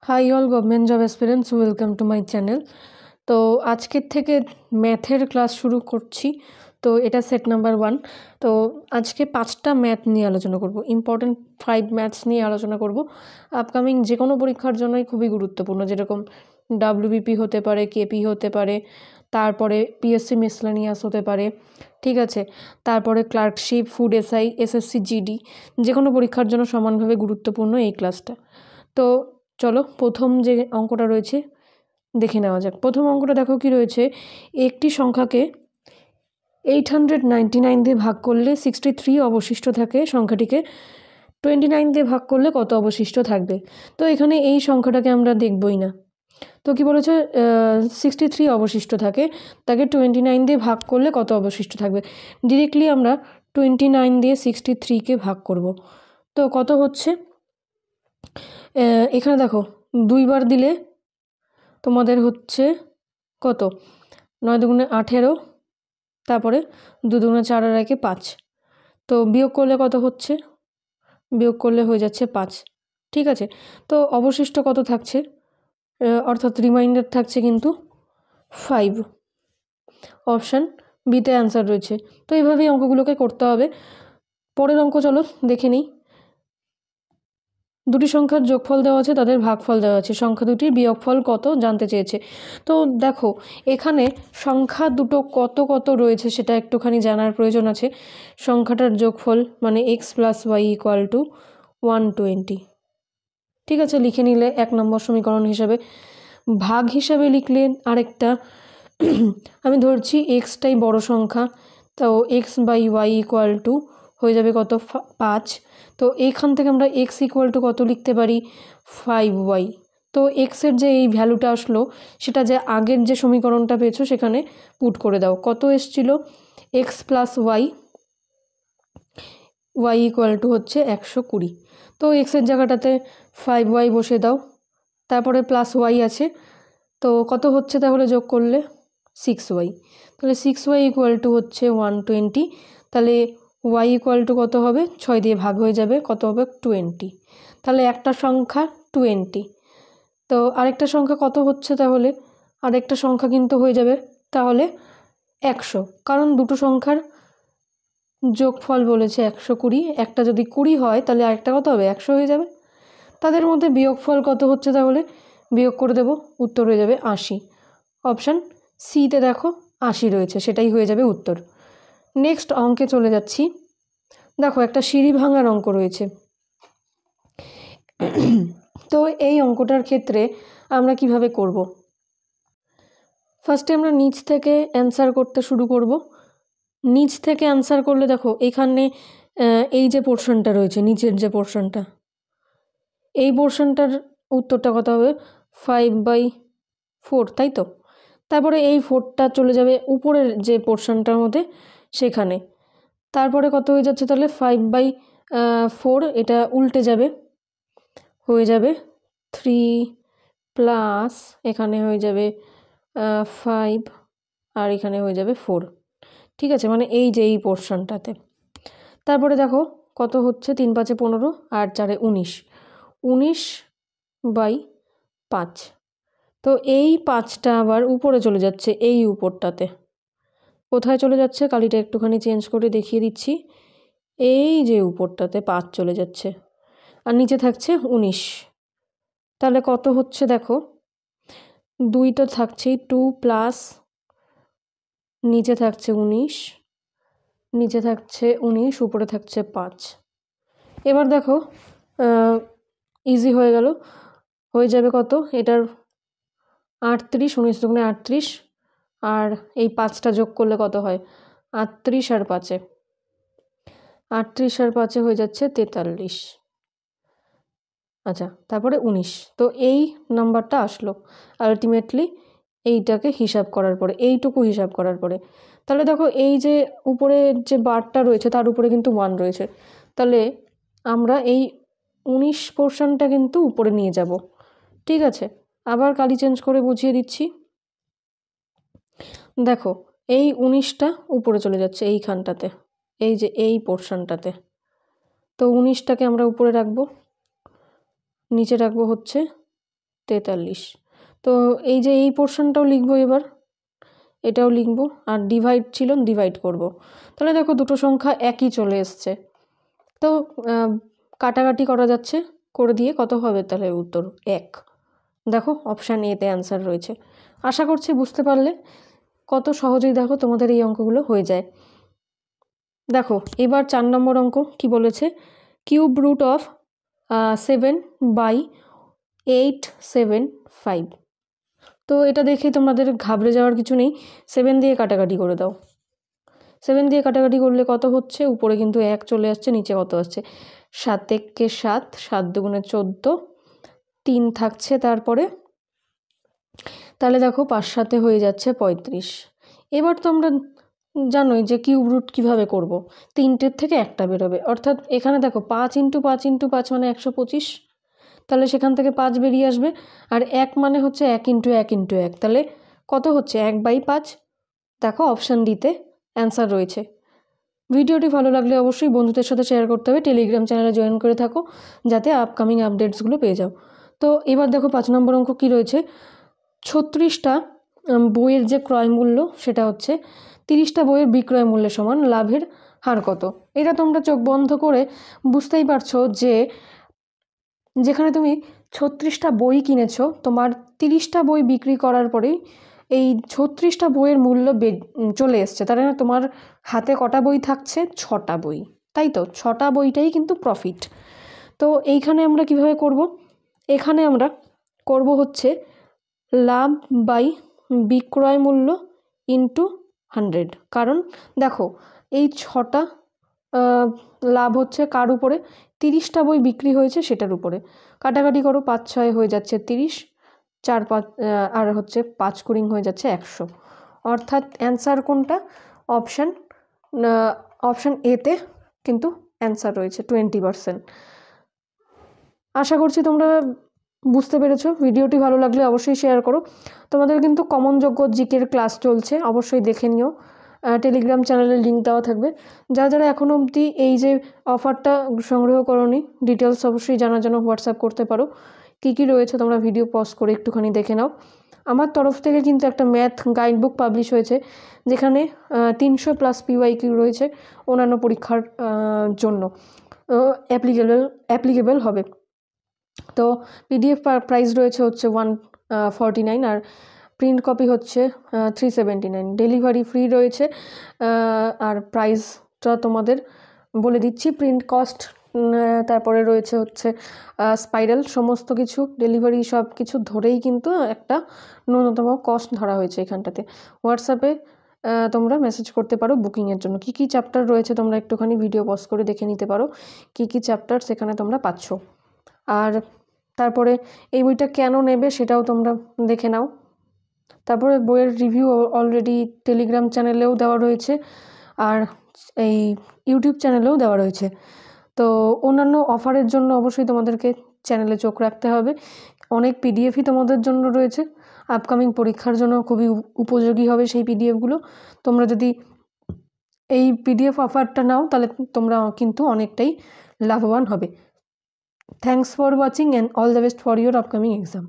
High all government job aspirants, welcome to my channel. তো আজকের থেকে ম্যাথের ক্লাস শুরু করছি। তো এটা সেট নাম্বার 1। তো আজকে 5টা ম্যাথ নিয়ে আলোচনা করব, ইম্পর্টেন্ট 5 ম্যাথস নিয়ে আলোচনা করব। আপকামিং যে কোনো পরীক্ষার জন্যই খুবই গুরুত্বপূর্ণ, যেরকম ডাব্লিউবিপি হতে পারে, কেপি হতে পারে, তারপরে পিএসসি মিসলেনিয়াস হতে পারে, ঠিক আছে, তারপরে clerkship, food SI, SSC GD, যে কোনো পরীক্ষার জন্য সমানভাবে গুরুত্বপূর্ণ এই ক্লাসটা। তো চলো প্রথম যে অঙ্কটা রয়েছে দেখে নেওয়া যাক। প্রথম অঙ্কটা দেখো কি রয়েছে, একটি সংখ্যাকে 899 দিয়ে ভাগ করলে 63 অবশিষ্ট থাকে, সংখ্যাটিকে 29 দিয়ে ভাগ করলে কত অবশিষ্ট থাকবে। তো এখানে এই সংখ্যাটাকে আমরা দেখবই না। তো কি বলেছে, 63 অবশিষ্ট থাকে, তাকে 29 দিয়ে ভাগ করলে কত অবশিষ্ট থাকবে। ডিরেক্টলি আমরা 29 দিয়ে 63কে ভাগ করব। তো কত হচ্ছে, এখানে দেখো 2 বার দিলে তোমাদের হচ্ছে কত, 9 দুগুণে 18, তারপরে 2 দুগুণে 4 আর 1 5। তো বিয়োগ করলে কত হচ্ছে, বিয়োগ করলে হয়ে যাচ্ছে 5, ঠিক আছে। তো অবশিষ্ট কত থাকছে, অর্থাৎ রিমাইন্ডার থাকছে কিন্তু 5। অপশান বিতে অ্যান্সার রয়েছে। তো এইভাবেই অঙ্কগুলোকে করতে হবে। পরের অঙ্ক চলো দেখে নিই। দুটি সংখ্যার যোগফল দেওয়া আছে, তাদের ভাগফল দেওয়া আছে, সংখ্যা দুটির বিয়োগফল কত জানতে চেয়েছে। তো দেখো এখানে সংখ্যা দুটো কত কত রয়েছে সেটা একটুখানি জানার প্রয়োজন আছে। সংখ্যাটার যোগফল মানে x + y = 120, ঠিক আছে, লিখে নিলে 1 নম্বর সমীকরণ হিসাবে। ভাগ হিসাবে লিখলে আরেকটা, আমি ধরছি এক্সটাই বড় সংখ্যা, তো x/y = হয়ে যাবে কত, 5। তো এইখান থেকে আমরা x = কত লিখতে পারি, 5y। তো এক্সের যে এই ভ্যালুটা আসলো সেটা যে আগের যে সমীকরণটা পেয়েছো সেখানে পুট করে দাও। কত এসছিল, x + y, y = হচ্ছে 120। তো এক্সের জায়গাটাতে 5y বসে দাও, তারপরে +y আছে, তো কত হচ্ছে তাহলে যোগ করলে 6y। তাহলে 6y = হচ্ছে 120। তাহলে y = কত হবে, 6 দিয়ে ভাগ হয়ে যাবে, কত হবে 20। তাহলে একটা সংখ্যা 20। তো আরেকটা সংখ্যা কত হচ্ছে, তাহলে আরেকটা সংখ্যা কিন্তু হয়ে যাবে তাহলে 100, কারণ দুটো সংখ্যার যোগফল বলেছে 120। একটা যদি 20 হয় তাহলে আরেকটা কত হবে, 100 হয়ে যাবে। তাদের মধ্যে বিয়োগফল কত হচ্ছে, তাহলে বিয়োগ করে দেব, উত্তর হয়ে যাবে 80। অপশান সিতে দেখো 80 রয়েছে, সেটাই হয়ে যাবে উত্তর। নেক্সট অঙ্কে চলে যাচ্ছি। দেখো একটা সিঁড়ি ভাঙার অঙ্ক রয়েছে। তো এই অঙ্কটার ক্ষেত্রে আমরা কিভাবে করব, ফার্স্টে আমরা নিচ থেকে অ্যান্সার করতে শুরু করব। নিচ থেকে অ্যান্সার করলে দেখো এখানে এই যে পোর্শনটা রয়েছে, নিচের যে পোর্শনটা, এই পোর্শনটার উত্তরটা কত হবে, 5/4, তাই তো। তারপরে এই 4টা চলে যাবে উপরের যে পোর্শনটার মধ্যে সেখানে, তারপরে কত হয়ে যাচ্ছে তাহলে 5/4, এটা উল্টে যাবে, হয়ে যাবে 3 + এখানে হয়ে যাবে 5 আর এখানে হয়ে যাবে 4, ঠিক আছে, মানে এই যে এই পোর্শনটাতে। তারপরে দেখো কত হচ্ছে, 3 × 5 = 15 আর 4 = 19, 19/5। তো এই 5টা আবার উপরে চলে যাচ্ছে, এই উপরটাতে কোথায় চলে যাচ্ছে, কালিটা একটুখানি চেঞ্জ করে দেখিয়ে দিচ্ছি, এই যে উপরটাতে 5 চলে যাচ্ছে আর নিচে থাকছে 19। তাহলে কত হচ্ছে দেখো, 2 তো থাকছেই, 2 + নিচে থাকছে 19, নিচে থাকছে 19, উপরে থাকছে 5। এবার দেখো ইজি হয়ে গেল, হয়ে যাবে কত, এটার 38, 19 দুগুণে 38, আর এই 5টা যোগ করলে কত হয়, 38 আর 5, 38 আর 5 হয়ে যাচ্ছে 43। আচ্ছা, তারপরে 19। তো এই নাম্বারটা আসলো আলটিমেটলি এইটাকে হিসাব করার পরে, এইটুকু হিসাব করার পরে। তাহলে দেখো এই যে উপরে যে বারটা রয়েছে তার উপরে কিন্তু 1 রয়েছে, তাহলে আমরা এই 19 পোর্শনটা কিন্তু উপরে নিয়ে যাব, ঠিক আছে। আবার কালি চেঞ্জ করে বুঝিয়ে দিচ্ছি। দেখো এই 19টা উপরে চলে যাচ্ছে এইখানটাতে, এই যে এই পোর্শনটাতে। তো 19টাকে আমরা উপরে রাখবো, নিচে রাখবো হচ্ছে 43। তো এই যে এই পোর্শনটাও লিখবো, এবার এটাও লিখবো, আর ডিভাইড ছিল, ডিভাইড করব। তাহলে দেখো দুটো সংখ্যা একই চলে এসছে। তো কাটাকাটি করা যাচ্ছে, করে দিয়ে কত হবে তাহলে উত্তর 1। দেখো অপশান এতে অ্যান্সার রয়েছে। আশা করছি বুঝতে পারলে। কত সহজেই দেখো তোমাদের এই অঙ্কগুলো হয়ে যায়। দেখো এবার 4 নম্বর অঙ্ক কি বলেছে, কিউব রুট অফ 7/875। তো এটা দেখে তোমাদের ঘাবড়ে যাওয়ার কিছু নেই, 7 দিয়ে কাটাকাটি করে দাও। 7 দিয়ে কাটাকাটি করলে কত হচ্ছে, উপরে কিন্তু 1 চলে আসছে, নিচে কত আসছে 7 একে 7, 7 দুগুণে 14, 3 থাকছে তারপরে। তাহলে দেখো 5 7 হয়ে যাচ্ছে 35। এবার তো আমরা জানোই যে কিউব রুট কীভাবে করব, 3টের থেকে একটা বেরোবে, অর্থাৎ এখানে দেখো 5 × 5 × 5 মানে 125। তাহলে সেখান থেকে 5 বেরিয়ে আসবে, আর 1 মানে হচ্ছে 1 × 1 × 1, তাহলে কত হচ্ছে 1/5। দেখো অপশান ডিতে অ্যান্সার রয়েছে। ভিডিওটি ভালো লাগলে অবশ্যই বন্ধুদের সাথে শেয়ার করতে হবে, টেলিগ্রাম চ্যানেলে জয়েন করে থাকো যাতে আপকামিং আপডেটসগুলো পেয়ে যাও। তো এবার দেখো 5 নম্বর অঙ্ক কী রয়েছে, 36টা বইয়ের যে ক্রয় মূল্য সেটা হচ্ছে 30টা বইয়ের বিক্রয় মূল্যের সমান, লাভের হার কত। এটা তোমরা চোখ বন্ধ করে বুঝতেই পারছো যে যেখানে তুমি 36টা বই কিনেছো, তোমার 30টা বই বিক্রি করার পরেই এই 36টা বইয়ের মূল্য চলে এসছে। তার মানে তোমার হাতে কটা বই থাকছে, 6টা বই, তাই তো 6টা বইটাই কিন্তু প্রফিট। তো এইখানে আমরা কিভাবে করব, এখানে আমরা করব হচ্ছে লাভ বাই বিক্রয় মূল্য ইন্টু 100। কারণ দেখো এই 6টা লাভ হচ্ছে কার উপরে, 30টা বই বিক্রি হয়েছে সেটার উপরে। কাটাকাটি করো, 5 6 হয়ে যাচ্ছে 30, 4 5 আর হচ্ছে 5 কুড়ি হয়ে যাচ্ছে 100। অর্থাৎ অ্যান্সার কোনটা, অপশান এতে কিন্তু অ্যান্সার রয়েছে 20%। আশা করছি তোমরা বুঝতে পেরেছো। ভিডিওটি ভালো লাগলে অবশ্যই শেয়ার করো। তোমাদের কিন্তু কমন যোগ্য জিকের ক্লাস চলছে, অবশ্যই দেখে নিও। টেলিগ্রাম চ্যানেলের লিঙ্ক দেওয়া থাকবে। যারা এখনও অবধি এই যে অফারটা সংগ্রহ করোনি, ডিটেলস অবশ্যই জানার জন্য হোয়াটসঅ্যাপ করতে পারো। কী কী রয়েছে তোমরা ভিডিও পজ করে একটুখানি দেখে নাও। আমার তরফ থেকে কিন্তু একটা ম্যাথ গাইড বুক পাবলিশ হয়েছে, যেখানে 300+ PYQ রয়েছে অন্যান্য পরীক্ষার জন্য অ্যাপ্লিকেবল হবে। তো পিডিএফ প্রাইস রয়েছে হচ্ছে 149, আর প্রিন্ট কপি হচ্ছে 379। ডেলিভারি ফ্রি রয়েছে। আর প্রাইসটা তোমাদের বলে দিচ্ছি, প্রিন্ট কস্ট, তারপরে রয়েছে হচ্ছে স্পাইরাল, সমস্ত কিছু ডেলিভারি সব কিছু ধরেই কিন্তু একটা ন্যূনতম কস্ট ধরা হয়েছে এখানটাতে। হোয়াটসঅ্যাপে তোমরা মেসেজ করতে পারো বুকিংয়ের জন্য। কী কী চ্যাপ্টার রয়েছে তোমরা একটুখানি ভিডিও পজ করে দেখে নিতে পারো, কী কী চ্যাপ্টার সেখানে তোমরা পাচ্ছ। আর তারপরে এই বইটা কেন নেবে সেটাও তোমরা দেখে নাও। তারপরে বইয়ের রিভিউ অলরেডি টেলিগ্রাম চ্যানেলেও দেওয়া রয়েছে, আর এই ইউটিউব চ্যানেলেও দেওয়া রয়েছে। তো অন্যান্য অফারের জন্য অবশ্যই তোমাদেরকে চ্যানেলে চোখ রাখতে হবে। অনেক পিডিএফই তোমাদের জন্য রয়েছে, আপকামিং পরীক্ষার জন্য খুবই উপযোগী হবে সেই পিডিএফগুলো। তোমরা যদি এই পিডিএফ অফারটা নাও তাহলে তোমরা কিন্তু অনেকটাই লাভবান হবে। Thanks for watching and all the best for your upcoming exam.